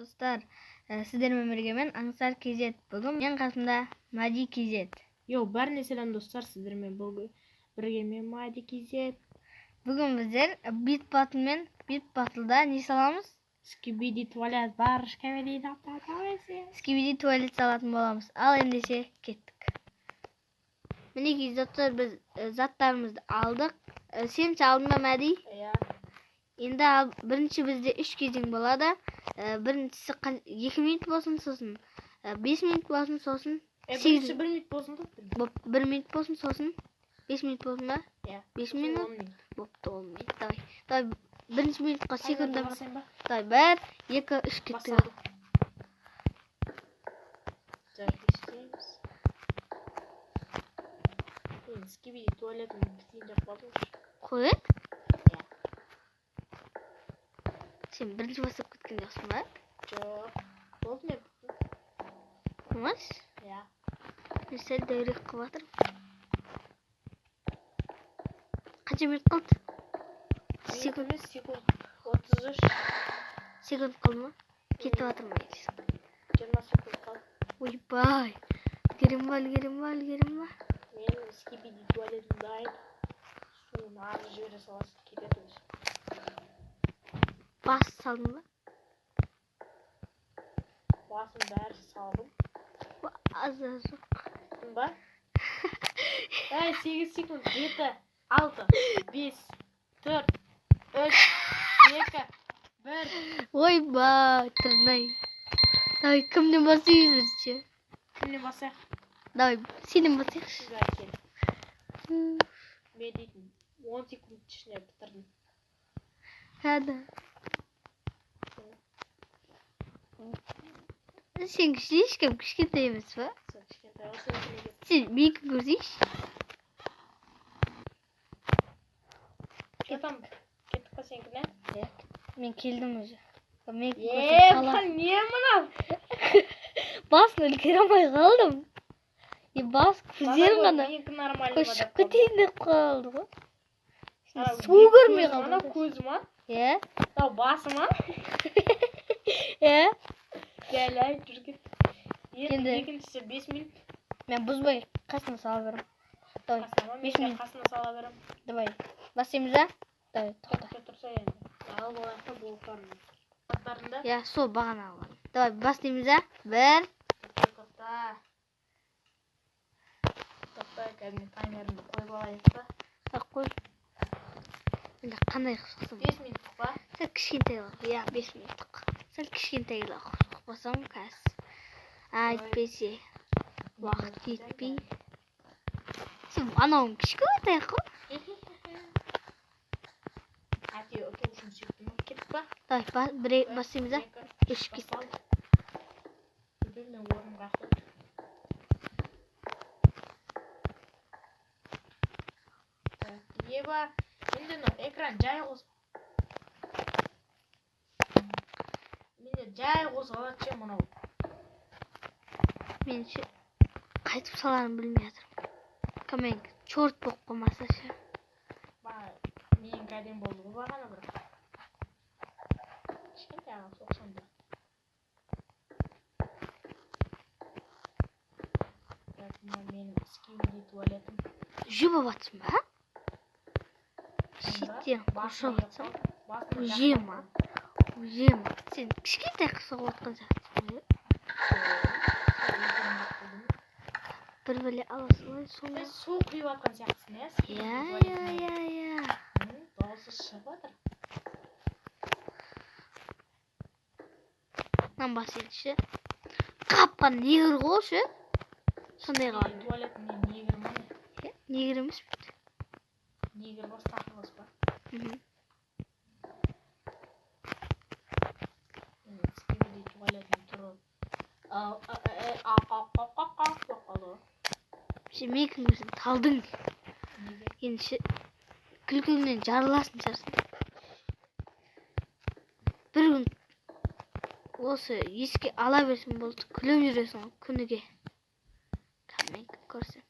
достар, сіздермен бірге мен Аңсар KZ. Бүгін мен қасымда Мади KZ. Бәріне сәлем достар, сіздермен бірге мен Мади KZ. Бүгін біздер бит батлда не саламыз? Скибиди туалет бар, Скибиди туалет салатын боламыз. Ал ендеше кеттік. Мінекей достар, біз заттарымызды алдық. Сен алдың ба, Мади? Иә. Енді бірінші бізде 3 кезең болады. Біріншісі 2 минут болсын, сосын 5 минут болсын, сосын 1 минут болсын, 1 минут болсын, сосын 5 минут болсын ба? Иә. 5 минут. 10 минут. Бопты, 10 минут. Давай. Бірінші минутқа секунда бар. Давай. Давай, 1, 2, 3 кеттік. Скибиди туалетін бітейін деп қалдым. Қойып? Сен бірінші басып кеткен жоқсың ба? Жоқ. Болды мен біттім. Болмас? Иә. Мен сәл дәурек қылып жатырмын. Қанша минут қалды? Секунд 33. Секунд қалды ма? Кетіп жатыр ма? 20 секунд қалды. Ойбай. Үлгерім ба? Мен скибиди туалетін дайын. Суын ағыз жібере саласың кетеді өзі. Бас салдың ба? Басын бәрі салдым. Аз жоқ. Ба? 8 секунд. 7, 6, 5, 4, 3, 2, 1. Ойбай, тұрнай. Давай, кімден басып жүрші? Кімнен басайық? Давай, сенен басайықшы. Сізге әкел. Мен дейтін 10 секунд ішіне бітірдім. Хада. Сен ешкім кішкентай емес па? Кішкентай осы өтілеге. Сен мейкі көрсейші? Кетам. Кеттік па сенкіне? Мен келдім өзі. Не мұнау? Басын үлгере алмай қалдым. Бас көздерім ғана көшіп кетейін деп қалды ғой. Су көрмей қалды. Анау көзі ма? Е? Анау басы ма? Е? Дәл айып жүрген. Енді екіншісі 5 минут. Мен бұзбай қасына сала берем. Давай. 5 минут қасына сала берем. Давай. Басымыз да? Давай, тоқта. Тұрса енді. Алып алайықта болып бармын. Аттарында? Я, сол бағана алған. Давай, басымыз да? 1. Тоқта, кәдімгі таймерімді қойып алайық та. Қой. Енді қандай қысқысың? 5 минуттық па? Сәл кішкентайлық. Я, 5 минуттық. Сәл кішкентайлық. Қоспасам кәс. Әйтпесе. Уақыт кетпей. Сен анауың кішкентайық қой? Әте ұту үшін сөйттім. Кеттік па? Давай, басымыз да? 3 кеттік. Өтеліне орын қақтық. Еба, енді экран жай қосып. Менде жай қосылады ше мұнау. Мен ше қайтып саларын білмей жатырмын. Кәмен чорт болып қоймаса ше. Мен кәдем болды ғой бағана бір. Кішкентай аға соқсам да. Менің скибиди туалетім. Жеп алатсың ба? Шеттен қоршап атсың. Жема. Сен кішкентай қысып отқан сияқтысың. Бір бәле аласың сонда. Сен су құйып атқан сияқтысың, Я. Дауысы шығып жатыр. Мынан басайыншы. Қапқан негір ғой ше. Сондай қалады. Туалетімнен негір ма? Негір емес бе? Негір бас тақылыз ба? Скибиди туалетін тұрып. Сен мейкің өзің талдың. Енді күлкіңнен жарыласың шарсың. Бір күн осы еске ала берсін болды, күліп жүресің күніге. Кәмен көрсен.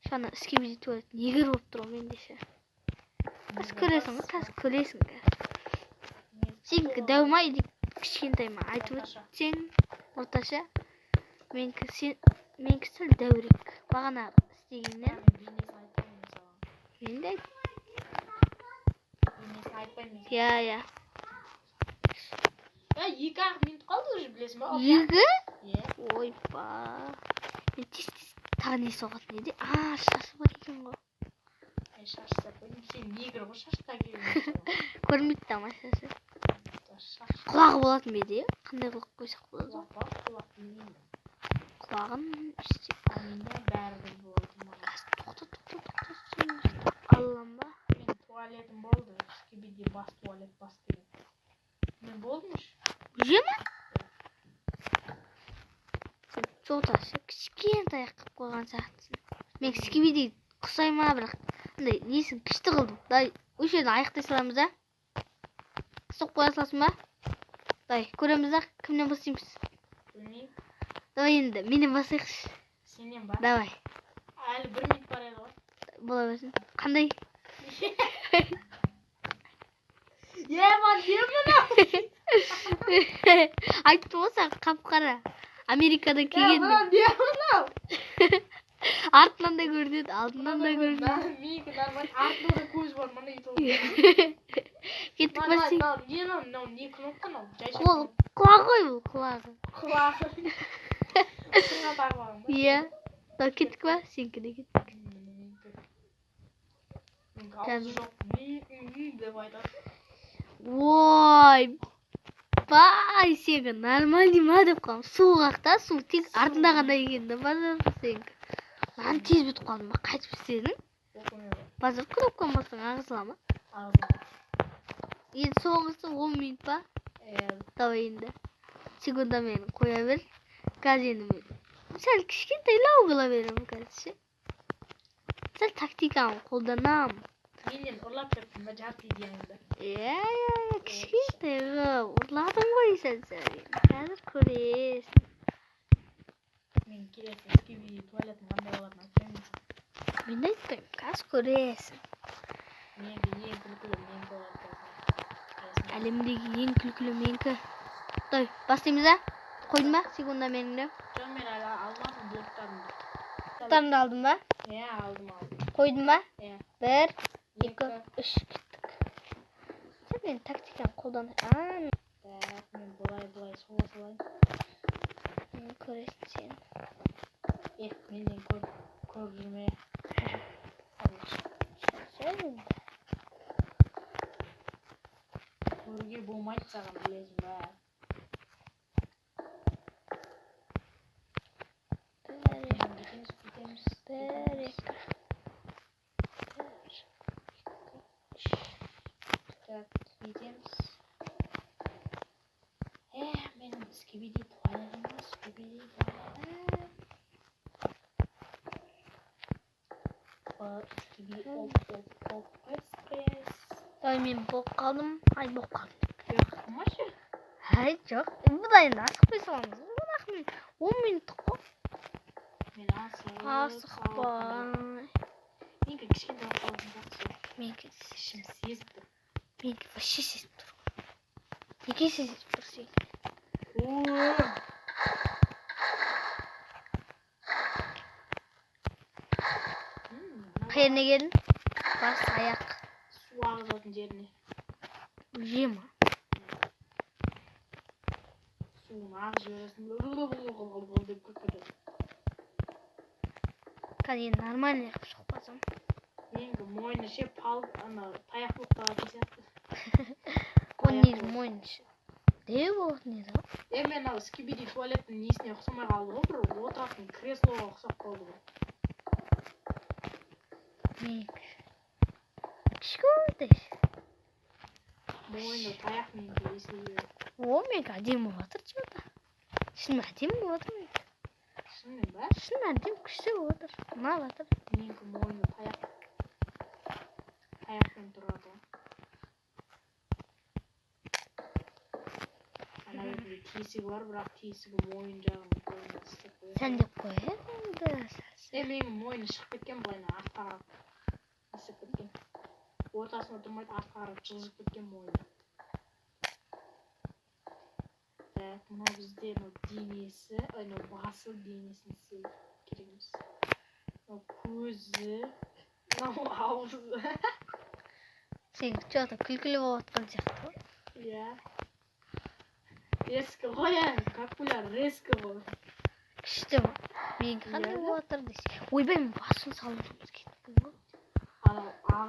Шана скибиди туалет негір болып тұр менде ше. Кәс көресің, кәс көлесің. Сен дәумай кішкентайма айтып Орташа. өтсең, орташа. Менікі сәл дәурек. Бағана істегеннен. Бейнесін айтпаймын мен саған. Мен де Бейнесін айтпаймын мен саған. иә. Ya 2-ақ минут қалды уже, білесің ба? Екі? Иә. Ойба. Мен тез тағы не соғатын еді? Шашы бар екен ғой. Шашса қойдым, сен негр ғой шашта келген. Көрмейді тама шашы. Шаш. Құлағы болатын беді, қандай құлақ қойсақ болады? Құлақ білмеймін. Құлағын істеп. Менде бәрібір болды маған. Тоқта. Аллам ба? Мен туалетім болды. Скибиди бас туалет бас деген. Мен болдым үш. Уже ма? Сен жолтасы кішкентай қып қойған сияқтысың. Мен скибиди құсайма бірақ андай несін күшті қылдым. Дай, өш жерден аяқтай саламыз да? Соқ қоя саласың ба? Дай, көреміз да, кімнен бастаймыз? Білмеймін. Давай енді, менен басайықшы. Сенен ба? Давай. Әлі 1 минут бар еді ғой. Бола берсін. Қандай? Ман, мынау? Айттым ғой саған қап-қара. Америкада келген. Мынау? Артынан да көрінеді, алдынан да көрінеді. Менікі нормально. Артында да көз бар, мына үй Кеттік па сен? Не кнопка мынау? Қол, құлағы ғой бұл, құлағы. Құлағы. Сыңа тағып алған ба? Иә. Дай кеттік па? Сенікі де кеттік. Менікі аузы жоқ. Деп айтады. Ой, бай, сенікі нормальный ма деп қалдым. Суық та, су тек артында ғана екенді базар сенікі. Маған тез бітіп қалдым ба? Қайтып істедің? Базар кнопканы бассаң ағызыла ма? Ағызыла. Енді соңғысы 10 минут па? Давай енді. Секундамен қоя бер. Қазір енді мен сәл кішкентайлау қыла беремін қазір. Сәл тактикамын қолданамын. Менен ұрлап кеттім ба жарты идеяңды? Кішкентай қылып ұрладың ғой сәл. Қазір көресің. Мен келесің скибиди туалетін қандай болатын айтпаймын. Мен айтпаймын, қазір көресің. Менікі ең күлкілі менікі болады. Әлемдегі ең күлкілі менікі. Дай, бастаймыз да? Қойдың ба? Секунда меніңді. Жоқ, мен әлі алмадым блоктарымды. Блоктарымды алдың ба? Алдым. Қойдың ба? 1, 2, 3 кеттік. Сен мен тактиканы қолданайын. Мен бұлай соға салайын. Мен көресің сен. Менен көріп жүрме. Көруге болмайды саған, білесің ба? Менің скибиди туалетім бар, скибиди туалет. Скибиди оп, экспресс. Ой, мен болып қалдым. Ай, болып қалдым. Жоқ, қымашы? Ай, жоқ. Бұда енді асықпай саламыз. Бұда 10 минуттық қой. Мен асықпай. Менікі кішкентай қалдым жақсы. Менікі ішім сезіп тұр. Менікі вообще сезіп тұр. Неге сезіп тұр сен? Қайеріне келдің? Бас, аяқ. Су ағызатын жеріне. Уже ма? Суын ағыз жібересің. Деп көккетеді. Қазір енді нормальный қып шықпасам. Менікі мойны ше таяқ болып қалатын сияқты. Оның несі мойны ше. Дәу болатын еді ғой. Мен ал скибиди туалеттің несіне ұқсамай қалды ғой, бір отыратын креслоға ұқсап қалды ғой. Менікі кішкентай. Мойны таяқ менікі есілі. Менікі әдемі болып жатыр что-то. Шын әдемі болып жатыр менікі. Шынымен ба? Шын әдемі күшті болып жатыр. Ұнап жатыр. Менікі мойны таяқпен тұрады. Ана бетінде тесігі бар, бірақ тесігі мойын жағын қолында істеп қояды. Сән деп қояды. Менің мойны шығып кеткен, былайына артқа қарап істеп кеткен. Ортасына тұрмайды, артқа қарап жылжып кеткен мойны. Так, мына бізде денесі, басы денесін істеу керекпіз. Көзі, аузы. Сен что-то күлкілі болып жатқан сияқты. Иә. Резко ғой, капуляр резко ғой. Күшті ма? Менікі қандай болып жатыр десе. Ойбай, мен басын салуымыз кетті.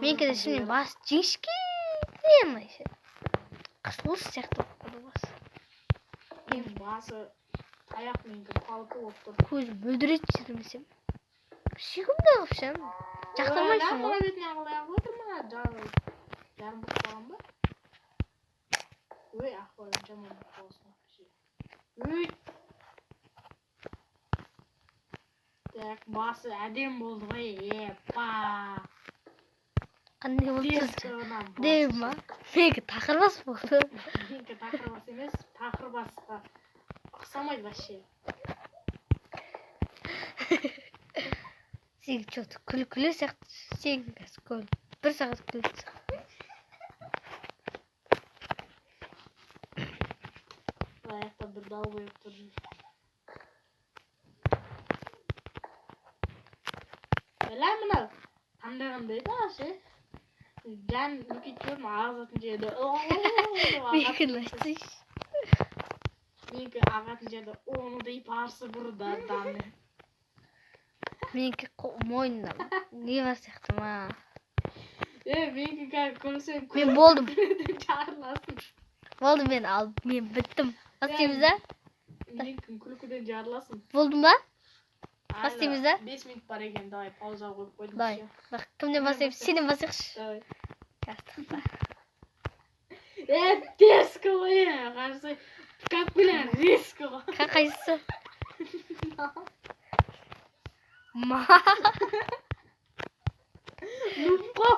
Менікі де шынымен бас жіңішкене қысылыс сияқты болып қалды басы. Менің басы аяқ менікі палка болып тұр. Көзі мөлдірейді жүрмесем. Сүйкімді қылып жақтырмайсың ғой. Ана бетіне ағылай отырма, жарым болып қалған ба? Ой, ақпарым жаман болып қалсын. Ой. Так, басы әдем болды ғой, епа. Қандай болып тұрсың? Дейм ма? Менікі тақырбас болды. Менікі тақырбас емес, тақырбасқа ұқсамайды вообще. Сен что-то күлкілі сияқты. Сен қазір көл. Бір сағат күлді. Аяқта бір дау қойып тұр. Бәлә мынау. Қандай да ше. Жан бүкет көрім ағызатын жерді. Менікі айтсайшы. Менікі ағатын жерді оңыдай парсы бұрда даны. Менікі мойнында не бар сияқты ма? Менікі көрсең Мен болдым. жарыласың. Болды, мен алып, мен біттім. Бастаймыз да? Менікі күлкіден жарыласың. Болдым ба? Бастаймыз да? 5 минут бар екен, давай пауза қойып қойдым. Давай. Бақ, кімден бастаймыз? Сенен бастайықшы. Давай. Кастықта. Резко ғой, қарсы. Как білен, резко ғой. Қайсысы? Ма. Нұпқа.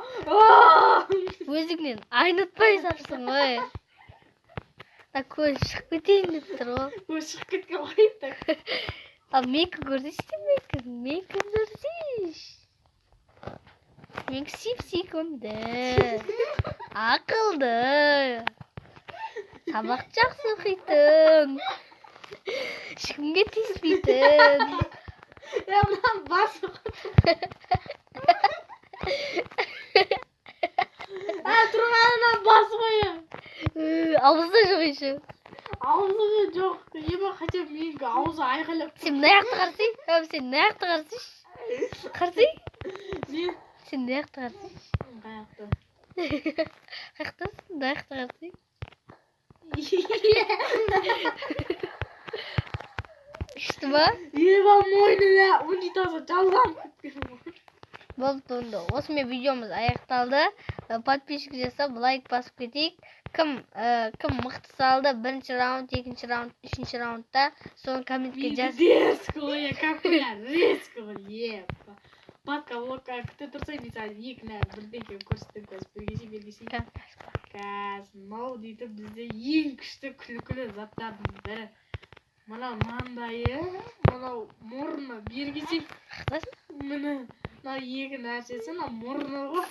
Өзіңнен айнытпай сапсың ғой. Көз шығып кетейін деп тұр ғой. Көз шығып кеткен қойып. Ал менікі көрсейші менікі көрсейші. Менікі сүйкімді. Ақылды. Сабақ жақсы оқитын. Ешкімге тиіспейтін. Мынам басы тұрғанынан басы қойым. Ауызда жоқ еще. Аузы жоқ. Ема хотя менікі аузы айқайлап. Сен мына жақты қарсың? Сен мына жақты қарсың? Қарсың? Сен мына жақты қарсың? Қаяқты. Қаяқтасың? Мына жақты қарсың? Күшті ба? Еба мойнына унитазы жалғанып кеткен. Болды онда. Осымен видеомыз аяқталды. Подписчик жасап, лайк басып кетейік. Кім мықты салды? Бірінші раунд, екінші раунд, үшінші раундта. Соны комментке жаз. Резко ғой, как білен, резко ғой, епа. Батқа блокқа күте тұрсай, мысалы, екіні бірдеңке көрсеттің көз. Бергесей. Кәз, мынау дейді бізде ең күшті күлкілі заттардың бірі. Мынау маңдайы, мынау мұрны бергесей. Міне, мынау екі нәрсесі, мынау мұрны ғой.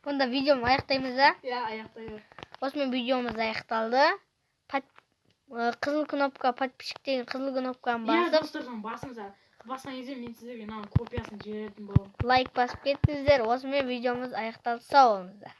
Онда видеом аяқтаймыз да? Иә, аяқтаймыз. Осымен видеомыз аяқталды. Қызыл кнопка, подписчиктен қызыл кнопканы басып. Иә, достардан басыңыздар. Басқан кезде мен сіздерге мынаның копиясын жіберетін боламын. Лайк басып кетіңіздер. Осымен видеомыз аяқталды. Сау болыңыздар.